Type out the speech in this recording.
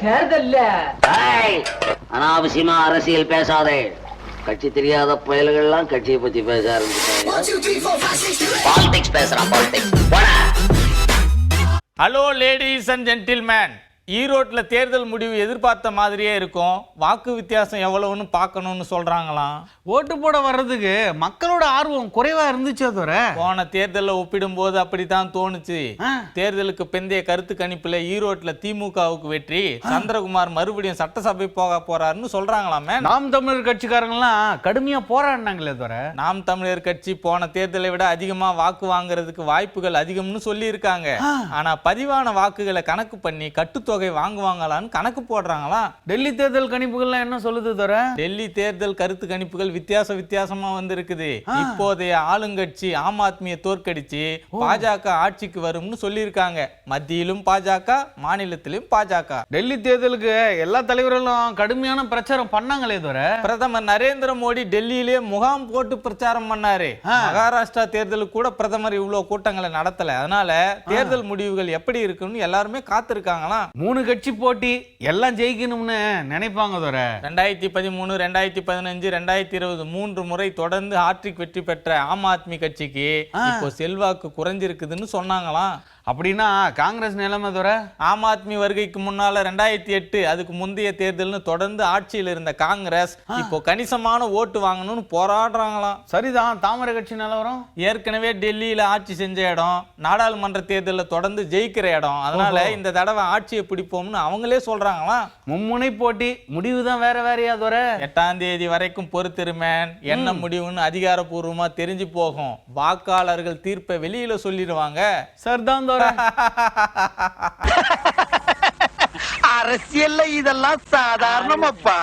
தேர்தல்ல அனாவசியமா அரசியல் பேசாதே. கட்சி தெரியாத பயல்கள்லாம் கட்சியை பத்தி பேச ஆரம்பிச்சு பேசுறான். ஹலோ லேடிஸ் அண்ட் ஜென்டில்மேன், ஈரோட்டில் தேர்தல் முடிவு எதிர்பார்த்த மாதிரியே இருக்கும். வாக்கு வித்தியாசம் எவ்வளவுன்னு பார்க்கணும்னு சொல்றாங்களாம். ஓட்டு போட வர்றதுக்கு மக்களோட ஆர்வம் குறைவா இருந்துச்சு. தவிர போன தேர்தலில் ஒப்பிடும்போது அப்படித்தான் தோணுச்சு. தேர்தலுக்கு பிந்தைய கருத்து கணிப்புல ஈரோட்டில் திமுகவுக்கு வெற்றி, சந்திரகுமார் மறுபடியும் சட்டசபை போக போறாருன்னு சொல்றாங்களாமே. நாம் தமிழர் கட்சிக்காரங்களாம் கடுமையா போராடினாங்களே. தவிர நாம் தமிழர் கட்சி போன தேர்தலை விட அதிகமா வாக்கு வாங்குறதுக்கு வாய்ப்புகள் அதிகம்னு சொல்லி இருக்காங்க. ஆனா பதிவான வாக்குகளை கணக்கு பண்ணி கட்டுத்தொகை வாங்குவாங்களான்னு கணக்கு போடுறாங்களா. டெல்லி தேர்தல் கணிப்புகள்லாம் என்ன சொல்லுது? தவிர டெல்லி தேர்தல் கருத்து கணிப்புகள் வித்தியாசமா வந்திருக்குது. இப்போதைய ஆளுங்கட்சி ஆம் ஆத்மியை தோற்கடிச்சு பாஜக ஆட்சிக்கு வரும்னு சொல்லியிருக்காங்க. மத்தியிலும் பாஜக, மாநிலத்திலும் பாஜக. டெல்லி தேர்தலுக்கு எல்லா தலைவர்களும் கடுமையான பிரச்சாரம் பண்ணாங்களே. தவிர பிரதமர் நரேந்திர மோடி டெல்லியிலே முகாம் போட்டு பிரச்சாரம் பண்ணாரு. மகாராஷ்டிரா தேர்தலுக்கு கூட பிரதமர் இவ்வளவு கூட்டங்களை நடத்தல. அதனால தேர்தல் முடிவுகள் எப்படி இருக்குன்னு எல்லாருமே காத்திருக்காங்களாம். 3 கட்சி போட்டி எல்லாம் ஜெயிக்கணும்னு நினைப்பாங்க. தவிர 2013, 2015, 2020 3 முறை தொடர்ந்து ஹாட்ரிக் வெற்றி பெற்ற ஆம் ஆத்மி கட்சிக்கு இப்போ செல்வாக்கு குறைஞ்சிருக்குதுன்னு சொன்னாங்களாம். அப்படின்னா காங்கிரஸ் நிலைமை? தவிர ஆம் ஆத்மி வருகைக்கு முன்னால 2008 அதுக்கு முந்தைய தேர்தல்னு தொடர்ந்து ஆட்சியில் இருந்த காங்கிரஸ் இப்போ கணிசமான ஓட்டு வாங்கணும்னு போராடுறாங்களாம். சரிதான். தாமரை கட்சி நிலவரம் ஏற்கனவே டெல்லியில ஆட்சி செஞ்ச இடம், நாடாளுமன்ற தேர்தலில் தொடர்ந்து ஜெயிக்கிற இடம். அதனால இந்த தடவை ஆட்சியை பிடிப்போம்னு அவங்களே சொல்றாங்களாம். மும்முனை போட்டி, முடிவுதான் வேற வேறையா? தவிர 8ஆம் தேதி வரைக்கும் பொறுத்திருமேன், என்ன முடிவுன்னு அதிகாரப்பூர்வமா தெரிஞ்சு போகும். வாக்காளர்கள் தீர்ப்பை வெளியில சொல்லிடுவாங்க. சரிதான். அரசியல்ல இதெல்லாம் சாதாரணமாப்பா.